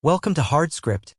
Welcome to Hard Script.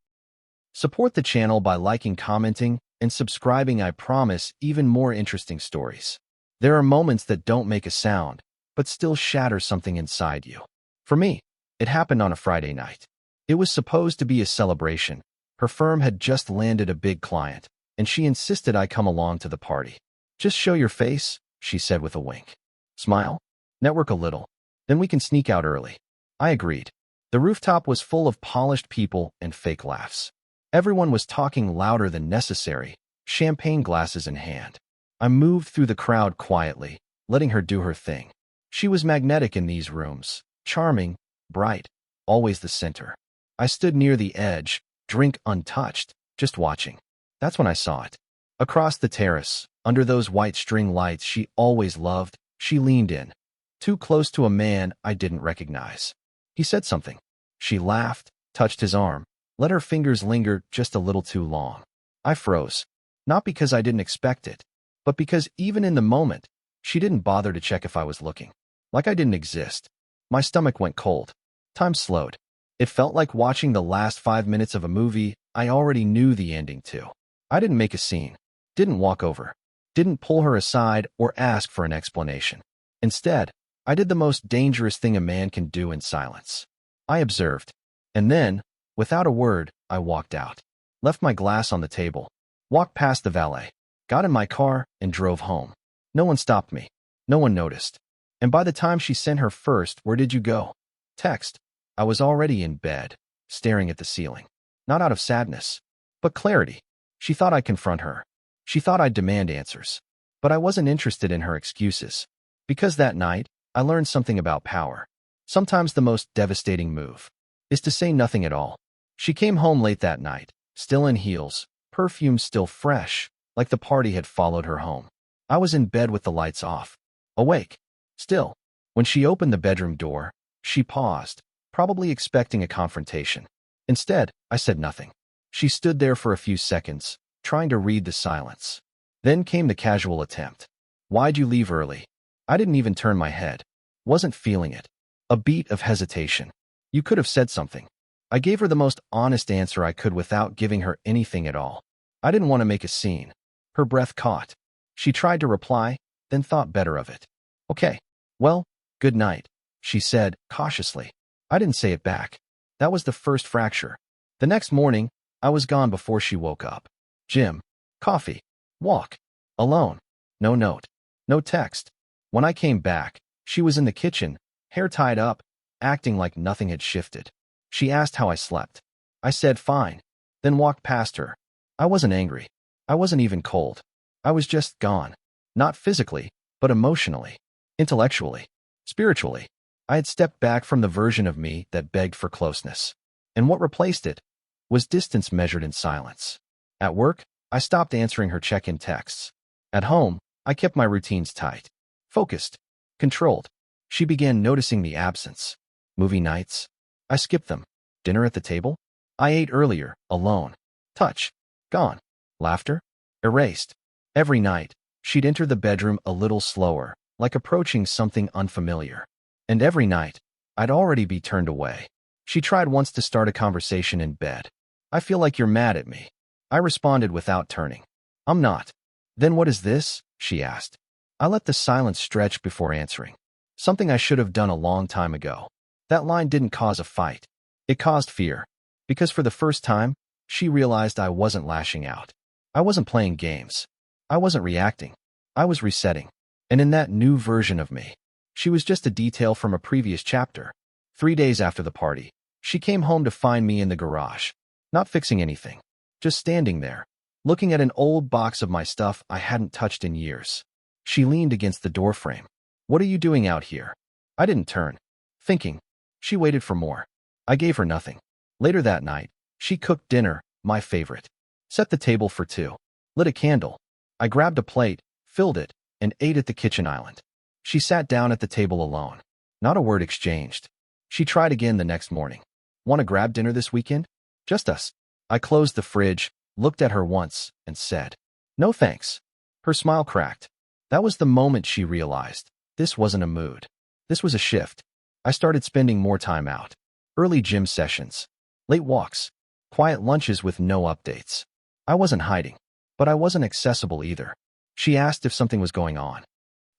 Support the channel by liking, commenting, and subscribing. I promise even more interesting stories. There are moments that don't make a sound, but still shatter something inside you. For me, it happened on a Friday night. It was supposed to be a celebration. Her firm had just landed a big client, and she insisted I come along to the party. Just show your face, she said with a wink. Smile, network a little, then we can sneak out early. I agreed. The rooftop was full of polished people and fake laughs. Everyone was talking louder than necessary, champagne glasses in hand. I moved through the crowd quietly, letting her do her thing. She was magnetic in these rooms, charming, bright, always the center. I stood near the edge, drink untouched, just watching. That's when I saw it. Across the terrace, under those white string lights she always loved, she leaned in, too close to a man I didn't recognize. He said something. She laughed, touched his arm, let her fingers linger just a little too long. I froze, not because I didn't expect it, but because even in the moment, she didn't bother to check if I was looking. Like I didn't exist. My stomach went cold. Time slowed. It felt like watching the last 5 minutes of a movie I already knew the ending to. I didn't make a scene, didn't walk over, didn't pull her aside or ask for an explanation. Instead, I did the most dangerous thing a man can do in silence. I observed, and then, without a word, I walked out, left my glass on the table, walked past the valet, got in my car, and drove home. No one stopped me. No one noticed. And by the time she sent her first, "Where did you go?" text, I was already in bed, staring at the ceiling. Not out of sadness, but clarity. She thought I'd confront her. She thought I'd demand answers. But I wasn't interested in her excuses. Because that night, I learned something about power. Sometimes the most devastating move is to say nothing at all. She came home late that night, still in heels, perfume still fresh, like the party had followed her home. I was in bed with the lights off, awake, still. When she opened the bedroom door, she paused, probably expecting a confrontation. Instead, I said nothing. She stood there for a few seconds, trying to read the silence. Then came the casual attempt. "Why'd you leave early?" I didn't even turn my head. Wasn't feeling it. A beat of hesitation. "You could have said something." I gave her the most honest answer I could without giving her anything at all. I didn't want to make a scene. Her breath caught. She tried to reply, then thought better of it. "Okay. Well, good night," she said, cautiously. I didn't say it back. That was the first fracture. The next morning, I was gone before she woke up. Gym, coffee, walk, alone. No note, no text. When I came back, she was in the kitchen, hair tied up, acting like nothing had shifted. She asked how I slept. I said fine, then walked past her. I wasn't angry. I wasn't even cold. I was just gone. Not physically, but emotionally, intellectually, spiritually. I had stepped back from the version of me that begged for closeness. And what replaced it was distance measured in silence. At work, I stopped answering her check-in texts. At home, I kept my routines tight. Focused, controlled. She began noticing the absence. Movie nights, I skipped them. Dinner at the table, I ate earlier, alone. Touch, gone. Laughter, erased. Every night, she'd enter the bedroom a little slower, like approaching something unfamiliar. And every night, I'd already be turned away. She tried once to start a conversation in bed. "I feel like you're mad at me." I responded without turning. "I'm not." "Then what is this?" she asked. I let the silence stretch before answering. Something I should have done a long time ago. That line didn't cause a fight. It caused fear. Because for the first time, she realized I wasn't lashing out. I wasn't playing games. I wasn't reacting. I was resetting. And in that new version of me, she was just a detail from a previous chapter. 3 days after the party, she came home to find me in the garage. Not fixing anything. Just standing there, looking at an old box of my stuff I hadn't touched in years. She leaned against the doorframe. "What are you doing out here?" I didn't turn. Thinking. She waited for more. I gave her nothing. Later that night, she cooked dinner, my favorite. Set the table for two. Lit a candle. I grabbed a plate, filled it, and ate at the kitchen island. She sat down at the table alone. Not a word exchanged. She tried again the next morning. "Want to grab dinner this weekend? Just us." I closed the fridge, looked at her once, and said, "No thanks." Her smile cracked. That was the moment she realized. This wasn't a mood. This was a shift. I started spending more time out. Early gym sessions. Late walks, quiet lunches with no updates. I wasn't hiding, but I wasn't accessible either. She asked if something was going on.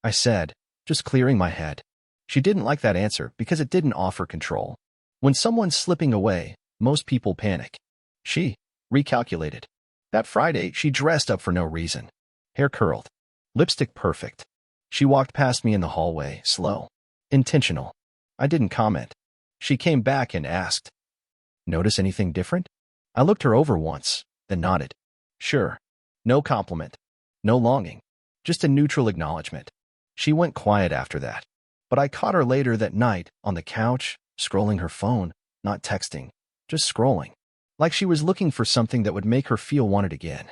I said, just clearing my head. She didn't like that answer because it didn't offer control. When someone's slipping away, most people panic. She recalculated. That Friday, she dressed up for no reason. Hair curled. Lipstick perfect. She walked past me in the hallway, slow. Intentional. I didn't comment. She came back and asked, "Notice anything different?" I looked her over once, then nodded. Sure. No compliment. No longing. Just a neutral acknowledgement. She went quiet after that. But I caught her later that night, on the couch, scrolling her phone, not texting, just scrolling. Like she was looking for something that would make her feel wanted again.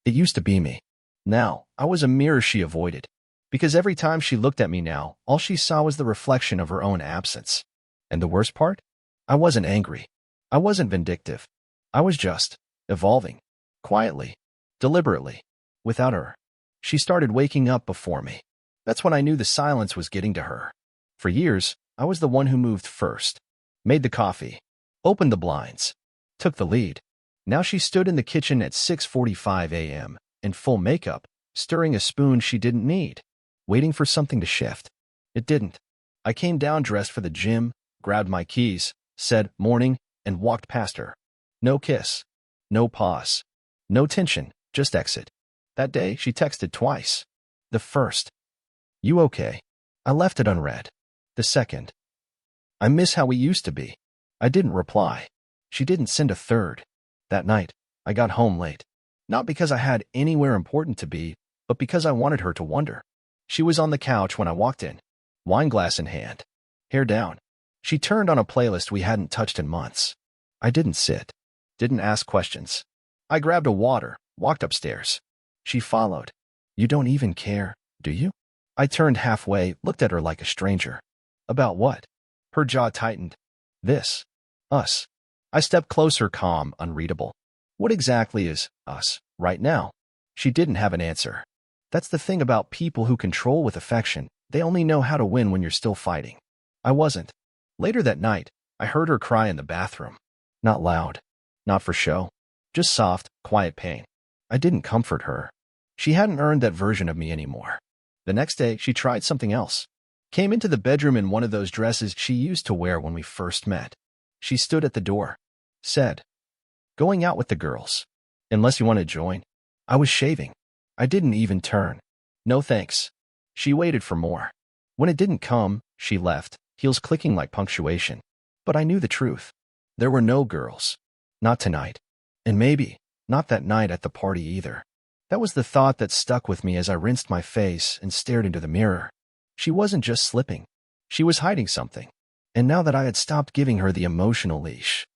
It used to be me. Now, I was a mirror she avoided. Because every time she looked at me now, all she saw was the reflection of her own absence. And the worst part? I wasn't angry. I wasn't vindictive. I was just evolving. Quietly. Deliberately. Without her. She started waking up before me. That's when I knew the silence was getting to her. For years, I was the one who moved first. Made the coffee. Opened the blinds. Took the lead. Now she stood in the kitchen at 6:45 a.m., in full makeup, stirring a spoon she didn't need, waiting for something to shift. It didn't. I came down dressed for the gym, grabbed my keys, said morning, and walked past her. No kiss. No pause. No tension, just exit. That day, she texted twice. The first, "You okay?" I left it unread. The second, "I miss how we used to be." I didn't reply. She didn't send a third. That night, I got home late. Not because I had anywhere important to be, but because I wanted her to wonder. She was on the couch when I walked in, wine glass in hand, hair down. She turned on a playlist we hadn't touched in months. I didn't sit. Didn't ask questions. I grabbed a water, walked upstairs. She followed. "You don't even care, do you?" I turned halfway, looked at her like a stranger. "About what?" Her jaw tightened. "This. Us." I stepped closer, calm, unreadable. "What exactly is us, right now?" She didn't have an answer. That's the thing about people who control with affection. They only know how to win when you're still fighting. I wasn't. Later that night, I heard her cry in the bathroom. Not loud. Not for show. Just soft, quiet pain. I didn't comfort her. She hadn't earned that version of me anymore. The next day, she tried something else. Came into the bedroom in one of those dresses she used to wear when we first met. She stood at the door. Said, "Going out with the girls. Unless you want to join." I was shaving. I didn't even turn. "No thanks." She waited for more. When it didn't come, she left, heels clicking like punctuation. But I knew the truth. There were no girls. Not tonight. And maybe not that night at the party either. That was the thought that stuck with me as I rinsed my face and stared into the mirror. She wasn't just slipping. She was hiding something. And now that I had stopped giving her the emotional leash,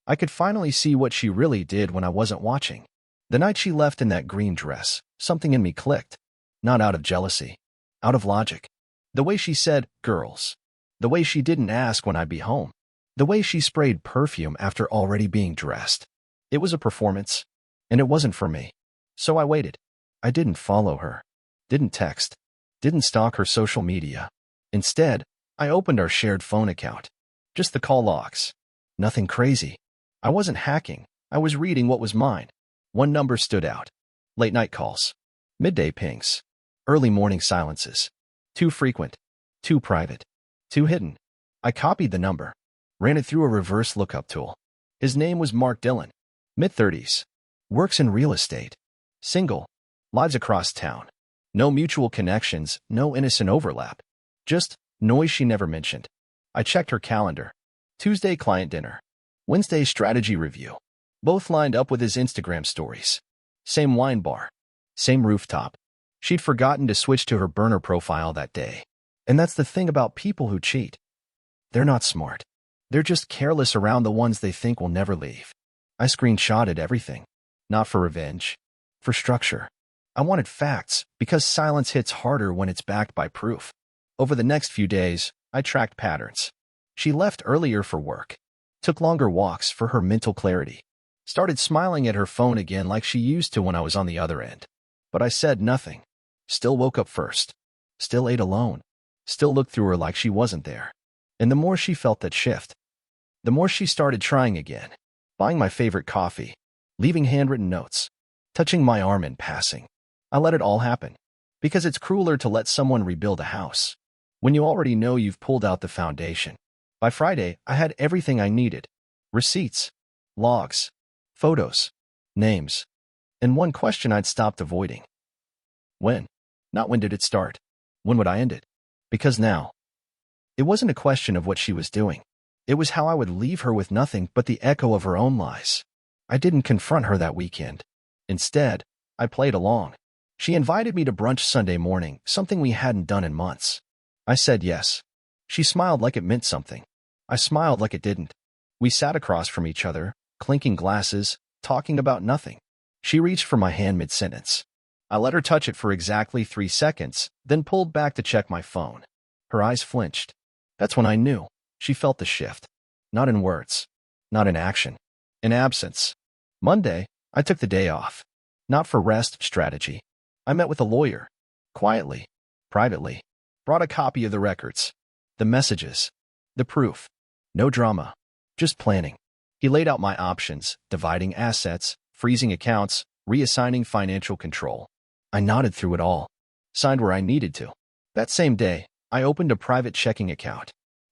I could finally see what she really did when I wasn't watching. The night she left in that green dress, something in me clicked. Not out of jealousy. Out of logic. The way she said, "girls." The way she didn't ask when I'd be home. The way she sprayed perfume after already being dressed. It was a performance. And it wasn't for me. So I waited. I didn't follow her. Didn't text. Didn't stalk her social media. Instead, I opened our shared phone account. Just the call logs. Nothing crazy. I wasn't hacking. I was reading what was mine. One number stood out. Late night calls. Midday pings. Early morning silences. Too frequent. Too private. Too hidden. I copied the number. Ran it through a reverse lookup tool. His name was Mark Dillon. Mid-30s. Works in real estate. Single. Lives across town. No mutual connections, no innocent overlap. Just noise she never mentioned. I checked her calendar. Tuesday client dinner. Wednesday strategy review. Both lined up with his Instagram stories. Same wine bar. Same rooftop. She'd forgotten to switch to her burner profile that day. And that's the thing about people who cheat. They're not smart. They're just careless around the ones they think will never leave. I screenshotted everything. Not for revenge. For structure. I wanted facts, because silence hits harder when it's backed by proof. Over the next few days, I tracked patterns. She left earlier for work. Took longer walks for her mental clarity. Started smiling at her phone again like she used to when I was on the other end. But I said nothing. Still woke up first. Still ate alone. Still looked through her like she wasn't there. And the more she felt that shift, the more she started trying again. buying my favorite coffee, leaving handwritten notes, touching my arm in passing. I let it all happen. Because it's crueler to let someone rebuild a house when you already know you've pulled out the foundation. By Friday, I had everything I needed. Receipts, logs, photos, names, and one question I'd stopped avoiding. When? Not when did it start. When would I end it? Because now. It wasn't a question of what she was doing. It was how I would leave her with nothing but the echo of her own lies. I didn't confront her that weekend. Instead, I played along. She invited me to brunch Sunday morning, something we hadn't done in months. I said yes. She smiled like it meant something. I smiled like it didn't. We sat across from each other, clinking glasses, talking about nothing. She reached for my hand mid-sentence. I let her touch it for exactly 3 seconds, then pulled back to check my phone. Her eyes flinched. That's when I knew. She felt the shift. Not in words. Not in action. In absence. Monday, I took the day off. Not for rest, strategy. I met with a lawyer. Quietly. Privately. Brought a copy of the records. The messages. The proof. No drama. Just planning. He laid out my options, dividing assets, freezing accounts, reassigning financial control. I nodded through it all. Signed where I needed to. That same day, I opened a private checking account.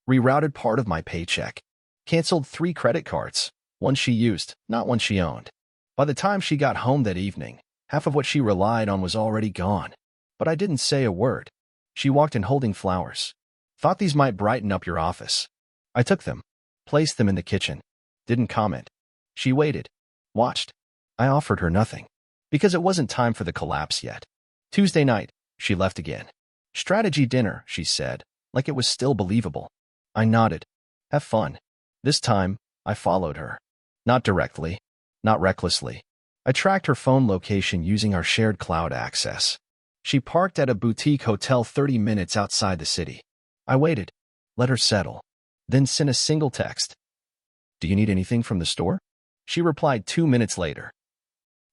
Rerouted part of my paycheck. Canceled 3 credit cards. One she used, not one she owned. By the time she got home that evening, half of what she relied on was already gone. But I didn't say a word. She walked in holding flowers. Thought these might brighten up your office. I took them. Placed them in the kitchen. Didn't comment. She waited. Watched. I offered her nothing. Because it wasn't time for the collapse yet. Tuesday night, she left again. Strategy dinner, she said, like it was still believable. I nodded. Have fun. This time, I followed her. Not directly. Not recklessly. I tracked her phone location using our shared cloud access. She parked at a boutique hotel 30 minutes outside the city. I waited. Let her settle. Then sent a single text. Do you need anything from the store? She replied 2 minutes later.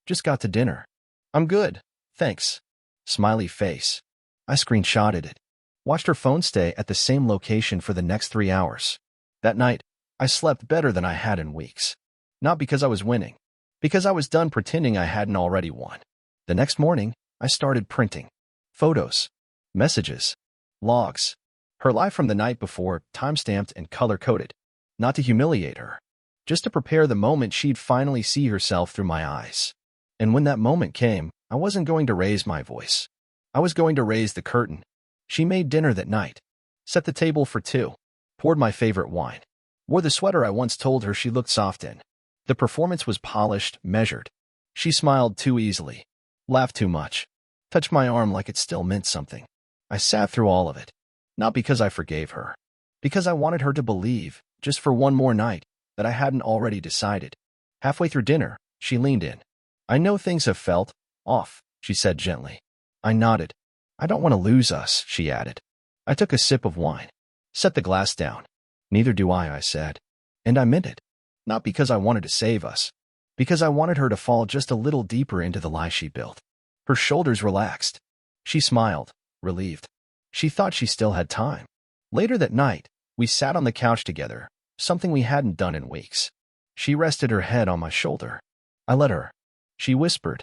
Just got to dinner. I'm good. Thanks. Smiley face. I screenshotted it. Watched her phone stay at the same location for the next 3 hours. That night, I slept better than I had in weeks. Not because I was winning. Because I was done pretending I hadn't already won. The next morning, I started printing. Photos. Messages. Logs. Her life from the night before, time-stamped and color-coded. Not to humiliate her. Just to prepare the moment she'd finally see herself through my eyes. And when that moment came, I wasn't going to raise my voice. I was going to raise the curtain. She made dinner that night. Set the table for 2. Poured my favorite wine. Wore the sweater I once told her she looked soft in. The performance was polished, measured. She smiled too easily. Laughed too much. Touched my arm like it still meant something. I sat through all of it. Not because I forgave her. Because I wanted her to believe, just for one more night, that I hadn't already decided. Halfway through dinner, she leaned in. I know things have felt off, she said gently. I nodded. I don't want to lose us, she added. I took a sip of wine. Set the glass down. Neither do I said. And I meant it. Not because I wanted to save us. Because I wanted her to fall just a little deeper into the lie she built. Her shoulders relaxed. She smiled, relieved. She thought she still had time. Later that night, we sat on the couch together, something we hadn't done in weeks. She rested her head on my shoulder. I let her. She whispered.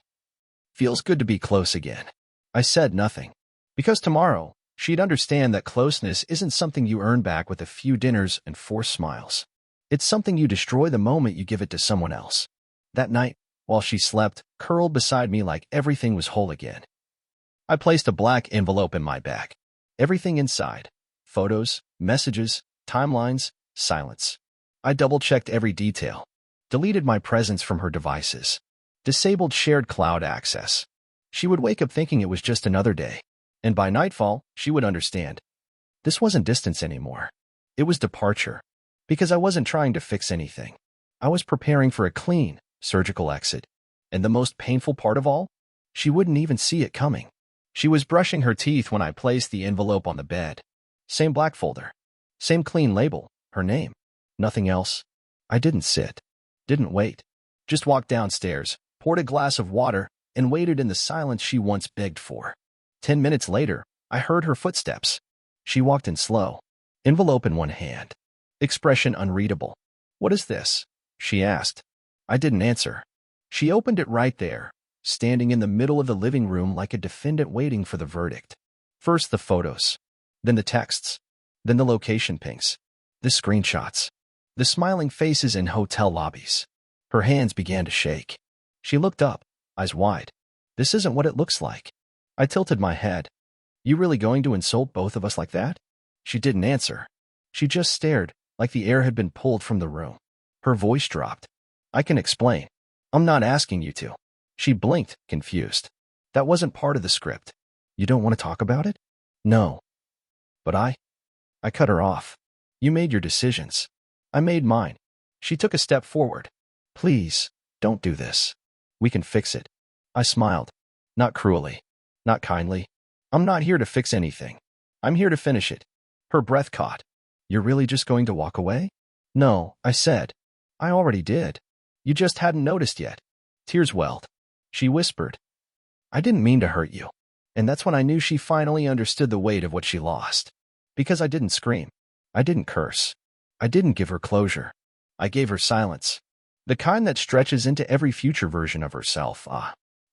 Feels good to be close again. I said nothing. Because tomorrow, she'd understand that closeness isn't something you earn back with a few dinners and forced smiles. It's something you destroy the moment you give it to someone else. That night, while she slept, curled beside me like everything was whole again. I placed a black envelope in my bag. Everything inside. Photos, messages, timelines, silence. I double-checked every detail. Deleted my presence from her devices. Disabled shared cloud access. She would wake up thinking it was just another day. And by nightfall, she would understand. This wasn't distance anymore. It was departure. Because I wasn't trying to fix anything. I was preparing for a clean, surgical exit. And the most painful part of all? She wouldn't even see it coming. She was brushing her teeth when I placed the envelope on the bed. Same black folder. Same clean label. Her name. Nothing else. I didn't sit. Didn't wait. Just walked downstairs, poured a glass of water, and waited in the silence she once begged for. 10 minutes later, I heard her footsteps. She walked in slow. Envelope in one hand. Expression unreadable. What is this? She asked. I didn't answer. She opened it right there, standing in the middle of the living room like a defendant waiting for the verdict. First the photos, then the texts, then the location pings, the screenshots, the smiling faces in hotel lobbies. Her hands began to shake. She looked up, eyes wide. This isn't what it looks like. I tilted my head. You really going to insult both of us like that? She didn't answer. She just stared, like the air had been pulled from the room. Her voice dropped. I can explain. I'm not asking you to. She blinked, confused. That wasn't part of the script. You don't want to talk about it? No. But I cut her off. You made your decisions. I made mine. She took a step forward. Please, don't do this. We can fix it. I smiled. Not cruelly. Not kindly. I'm not here to fix anything. I'm here to finish it. Her breath caught. You're really just going to walk away? No, I said. I already did. You just hadn't noticed yet. Tears welled. She whispered. I didn't mean to hurt you. And that's when I knew she finally understood the weight of what she lost. Because I didn't scream. I didn't curse. I didn't give her closure. I gave her silence. The kind that stretches into every future version of herself.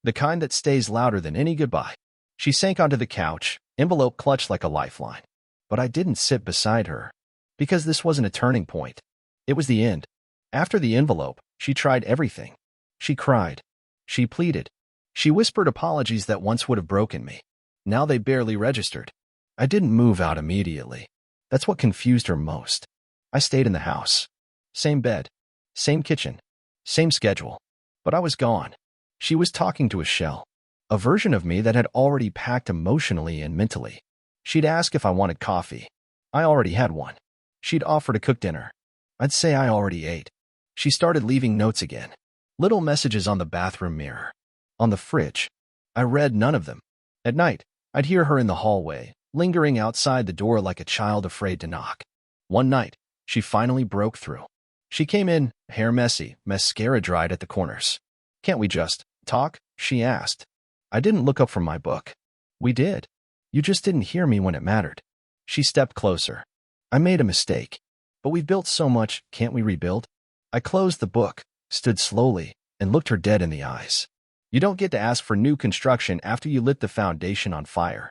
The kind that stays louder than any goodbye. She sank onto the couch, envelope clutched like a lifeline. But I didn't sit beside her. Because this wasn't a turning point. It was the end. After the envelope, she tried everything. She cried. She pleaded. She whispered apologies that once would have broken me. Now they barely registered. I didn't move out immediately. That's what confused her most. I stayed in the house. Same bed. Same kitchen. Same schedule. But I was gone. She was talking to a shell. A version of me that had already packed emotionally and mentally. She'd ask if I wanted coffee. I already had one. She'd offer to cook dinner. I'd say I already ate. She started leaving notes again. Little messages on the bathroom mirror. On the fridge. I read none of them. At night, I'd hear her in the hallway, lingering outside the door like a child afraid to knock. One night, she finally broke through. She came in, hair messy, mascara dried at the corners. Can't we just talk? She asked. I didn't look up from my book. We did. You just didn't hear me when it mattered. She stepped closer. I made a mistake. But we've built so much, can't we rebuild? I closed the book, stood slowly, and looked her dead in the eyes. You don't get to ask for new construction after you lit the foundation on fire.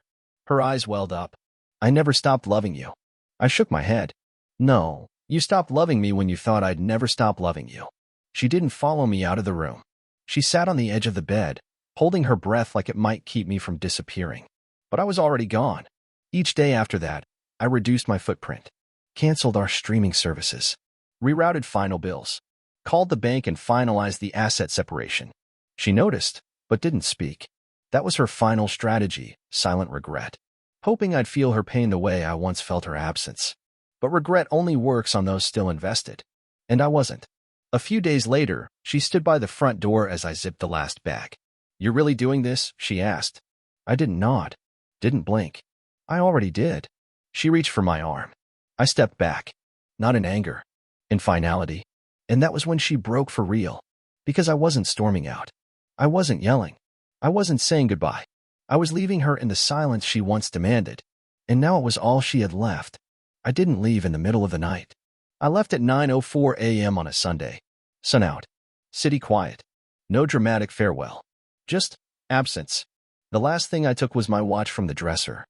Her eyes welled up. I never stopped loving you. I shook my head. No, you stopped loving me when you thought I'd never stop loving you. She didn't follow me out of the room. She sat on the edge of the bed, holding her breath like it might keep me from disappearing. But I was already gone. Each day after that, I reduced my footprint, canceled our streaming services, rerouted final bills, called the bank and finalized the asset separation. She noticed, but didn't speak. That was her final strategy, silent regret, hoping I'd feel her pain the way I once felt her absence. But regret only works on those still invested. And I wasn't. A few days later, she stood by the front door as I zipped the last bag. You're really doing this? She asked. I didn't nod. Didn't blink. I already did. She reached for my arm. I stepped back. Not in anger. In finality. And that was when she broke for real. Because I wasn't storming out. I wasn't yelling. I wasn't saying goodbye. I was leaving her in the silence she once demanded. And now it was all she had left. I didn't leave in the middle of the night. I left at 9:04 a.m. on a Sunday. Sun out. City quiet. No dramatic farewell. Just absence. The last thing I took was my watch from the dresser.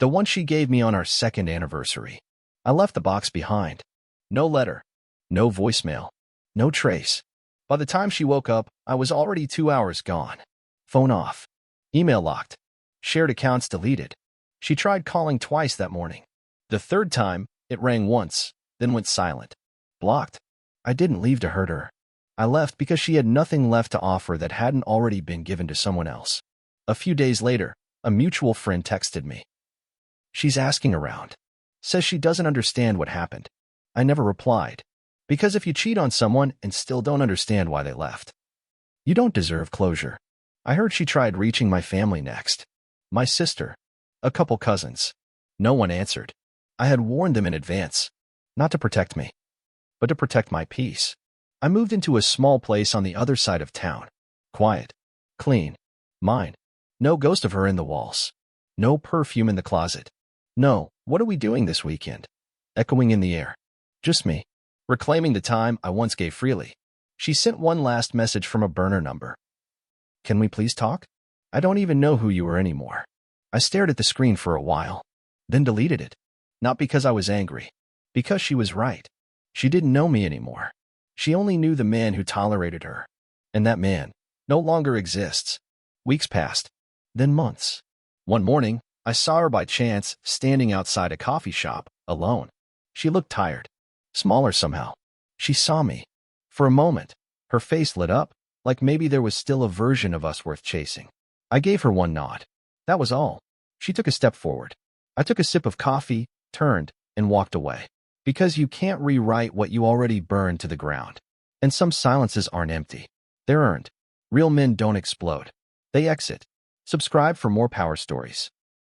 The one she gave me on our second anniversary. I left the box behind. No letter. No voicemail. No trace. By the time she woke up, I was already 2 hours gone. Phone off. Email locked. Shared accounts deleted. She tried calling twice that morning. The third time, it rang once, then went silent. Blocked. I didn't leave to hurt her. I left because she had nothing left to offer that hadn't already been given to someone else. A few days later, a mutual friend texted me. She's asking around. Says she doesn't understand what happened. I never replied. Because if you cheat on someone and still don't understand why they left, you don't deserve closure. I heard she tried reaching my family next. My sister. A couple cousins. No one answered. I had warned them in advance. Not to protect me, but to protect my peace. I moved into a small place on the other side of town. Quiet. Clean. Mine. No ghost of her in the walls. No perfume in the closet. No, what are we doing this weekend? Echoing in the air. Just me. Reclaiming the time I once gave freely. She sent one last message from a burner number. Can we please talk? I don't even know who you are anymore. I stared at the screen for a while, then deleted it. Not because I was angry, because she was right. She didn't know me anymore. She only knew the man who tolerated her. And that man no longer exists. Weeks passed, then months. One morning, I saw her by chance standing outside a coffee shop, alone. She looked tired, smaller somehow. She saw me. For a moment, her face lit up, like maybe there was still a version of us worth chasing. I gave her one nod. That was all. She took a step forward. I took a sip of coffee, turned, and walked away. Because you can't rewrite what you already burned to the ground. And some silences aren't empty. They're earned. Real men don't explode. They exit. Subscribe for more power stories.